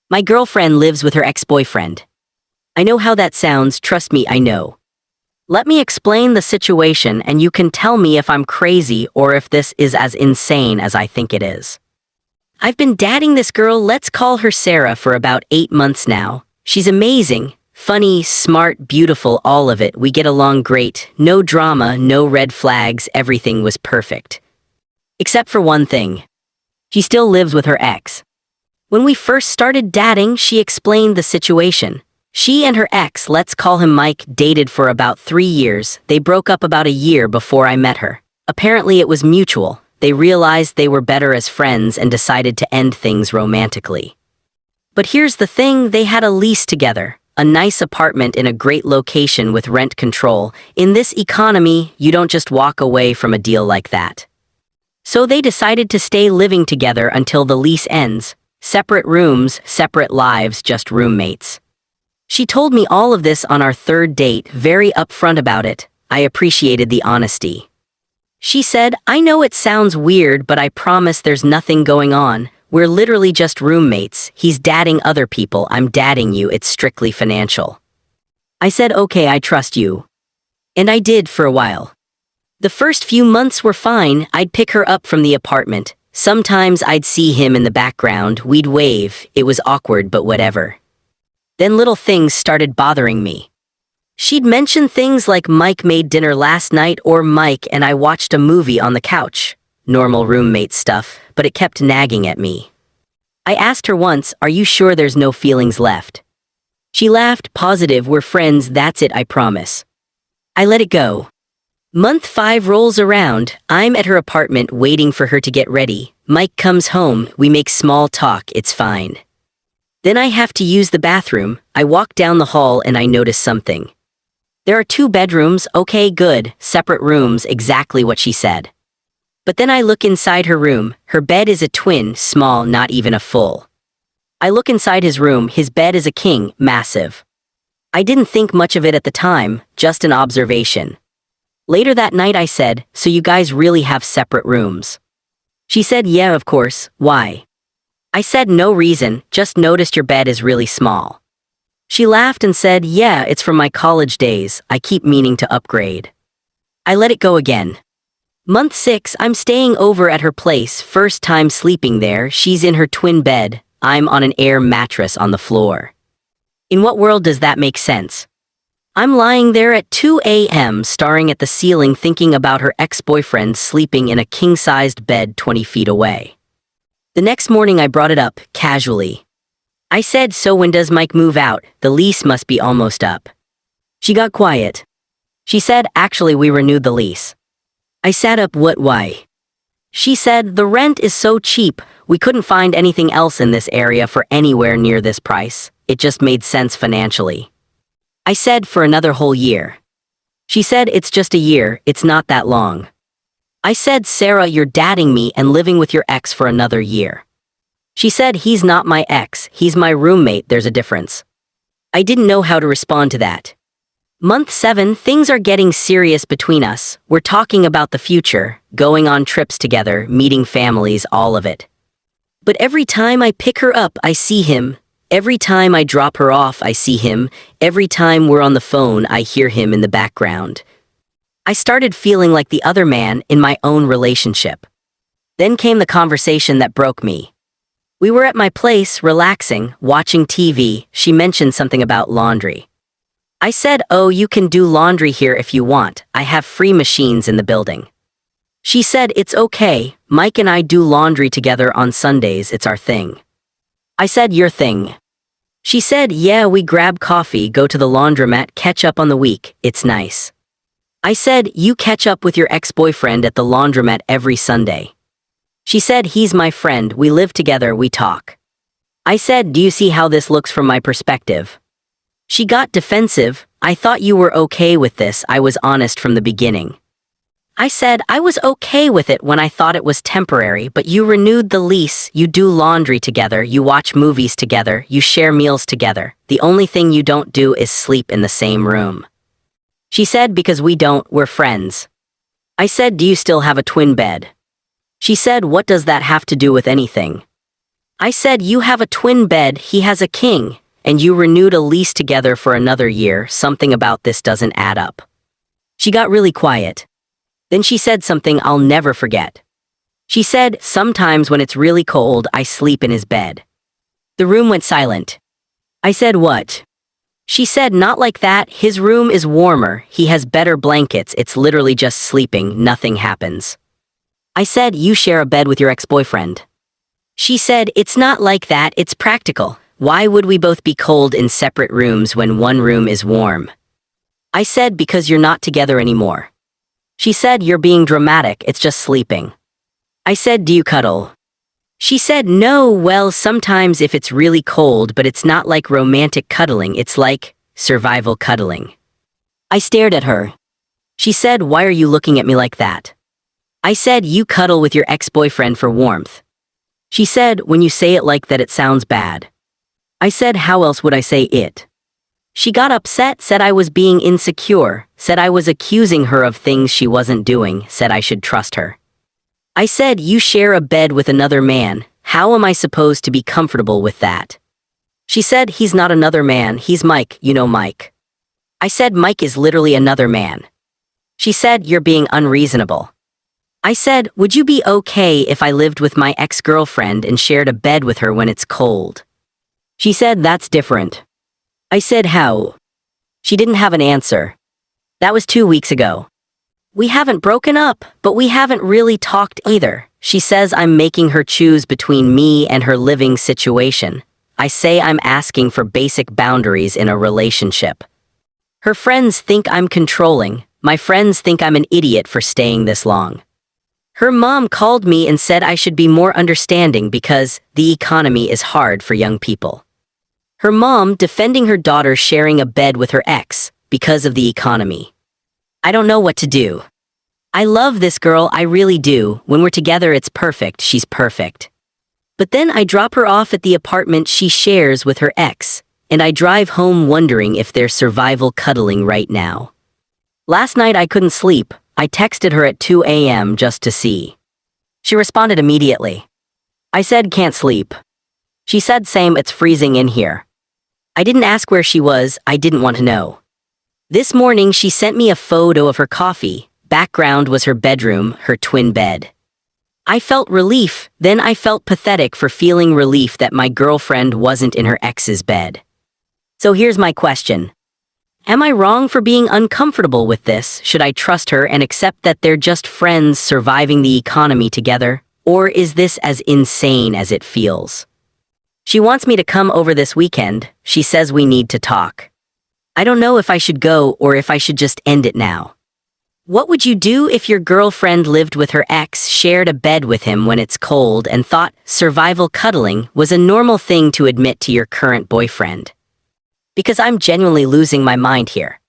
My girlfriend lives with her ex-boyfriend. I know how that sounds, trust me, I know. Let me explain the situation and you can tell me if I'm crazy or if this is as insane as I think it is. I've been dating this girl, let's call her Sarah, for about 8 months now. She's amazing, funny, smart, beautiful, all of it. We get along great, no drama, no red flags, everything was perfect. Except for one thing. She still lives with her ex. When we first started dating, she explained the situation. She and her ex, let's call him Mike, dated for about 3 years. They broke up about a year before I met her. Apparently it was mutual. They realized they were better as friends and decided to end things romantically. But here's the thing, they had a lease together. A nice apartment in a great location with rent control. In this economy, you don't just walk away from a deal like that. So they decided to stay living together until the lease ends. Separate rooms, separate lives, just roommates. She told me all of this on our 3rd date, very upfront about it. I appreciated the honesty. She said, I know it sounds weird, but I promise there's nothing going on. We're literally just roommates. He's dating other people, I'm dating you, it's strictly financial. I said, okay, I trust you. And I did for a while. The first few months were fine. I'd pick her up from the apartment. Sometimes I'd see him in the background, we'd wave, it was awkward but whatever. Then little things started bothering me. She'd mention things like Mike made dinner last night or Mike and I watched a movie on the couch. Normal roommate stuff, but it kept nagging at me. I asked her once, are you sure there's no feelings left? She laughed, positive, we're friends, that's it, I promise. I let it go. Month 5 rolls around, I'm at her apartment waiting for her to get ready. Mike comes home, we make small talk, it's fine. Then I have to use the bathroom. I walk down the hall and I notice something. There are 2 bedrooms, okay, good, separate rooms, exactly what she said. But then I look inside her room, her bed is a twin, small, not even a full. I look inside his room, his bed is a king, massive. I didn't think much of it at the time, just an observation. Later that night I said, so you guys really have separate rooms? She said, yeah, of course, why? I said, no reason, just noticed your bed is really small. She laughed and said, yeah, it's from my college days, I keep meaning to upgrade. I let it go again. Month 6, I'm staying over at her place, first time sleeping there, she's in her twin bed, I'm on an air mattress on the floor. In what world does that make sense? I'm lying there at 2 a.m. staring at the ceiling thinking about her ex-boyfriend sleeping in a king-sized bed 20 feet away. The next morning I brought it up, casually. I said, so when does Mike move out? The lease must be almost up. She got quiet. She said, actually we renewed the lease. I sat up, what, why? She said, the rent is so cheap, we couldn't find anything else in this area for anywhere near this price. It just made sense financially. I said, for another whole year. She said, it's just a year, it's not that long. I said, Sarah, you're dating me and living with your ex for another year. She said, he's not my ex, he's my roommate, there's a difference. I didn't know how to respond to that. Month 7, things are getting serious between us. We're talking about the future, going on trips together, meeting families, all of it. But every time I pick her up, I see him. Every time I drop her off, I see him. Every time we're on the phone, I hear him in the background. I started feeling like the other man in my own relationship. Then came the conversation that broke me. We were at my place, relaxing, watching TV. She mentioned something about laundry. I said, oh, you can do laundry here if you want. I have free machines in the building. She said, it's okay. Mike and I do laundry together on Sundays, it's our thing. I said, your thing. She said, yeah, we grab coffee, go to the laundromat, catch up on the week, it's nice. I said, you catch up with your ex-boyfriend at the laundromat every Sunday. She said, he's my friend, we live together, we talk. I said, do you see how this looks from my perspective? She got defensive. I thought you were okay with this, I was honest from the beginning. I said, I was okay with it when I thought it was temporary, but you renewed the lease, you do laundry together, you watch movies together, you share meals together. The only thing you don't do is sleep in the same room. She said, because we don't, we're friends. I said, do you still have a twin bed? She said, what does that have to do with anything? I said, you have a twin bed, he has a king, and you renewed a lease together for another year. Something about this doesn't add up. She got really quiet. Then she said something I'll never forget. She said, sometimes when it's really cold, I sleep in his bed. The room went silent. I said, what? She said, not like that, his room is warmer, he has better blankets, it's literally just sleeping, nothing happens. I said, you share a bed with your ex-boyfriend. She said, it's not like that, it's practical. Why would we both be cold in separate rooms when one room is warm? I said, because you're not together anymore. She said, you're being dramatic, it's just sleeping. I said, do you cuddle? She said, no, well, sometimes if it's really cold, but it's not like romantic cuddling, it's like survival cuddling. I stared at her. She said, why are you looking at me like that? I said, you cuddle with your ex-boyfriend for warmth. She said, when you say it like that, it sounds bad. I said, how else would I say it? She got upset, said I was being insecure, said I was accusing her of things she wasn't doing, said I should trust her. I said, you share a bed with another man, how am I supposed to be comfortable with that? She said, he's not another man, he's Mike, you know Mike. I said, Mike is literally another man. She said, you're being unreasonable. I said, would you be okay if I lived with my ex-girlfriend and shared a bed with her when it's cold? She said, that's different. I said, how? She didn't have an answer. That was 2 weeks ago. We haven't broken up, but we haven't really talked either. She says I'm making her choose between me and her living situation. I say I'm asking for basic boundaries in a relationship. Her friends think I'm controlling. My friends think I'm an idiot for staying this long. Her mom called me and said I should be more understanding because the economy is hard for young people. Her mom defending her daughter sharing a bed with her ex because of the economy. I don't know what to do. I love this girl, I really do. When we're together, it's perfect, she's perfect. But then I drop her off at the apartment she shares with her ex, and I drive home wondering if they're survival cuddling right now. Last night I couldn't sleep. I texted her at 2 a.m. just to see. She responded immediately. I said, can't sleep. She said, same, it's freezing in here. I didn't ask where she was, I didn't want to know. This morning she sent me a photo of her coffee. Background was her bedroom, her twin bed. I felt relief, then I felt pathetic for feeling relief that my girlfriend wasn't in her ex's bed. So here's my question. Am I wrong for being uncomfortable with this? Should I trust her and accept that they're just friends surviving the economy together? Or is this as insane as it feels? She wants me to come over this weekend. She says we need to talk. I don't know if I should go or if I should just end it now. What would you do if your girlfriend lived with her ex, shared a bed with him when it's cold, and thought survival cuddling was a normal thing to admit to your current boyfriend? Because I'm genuinely losing my mind here.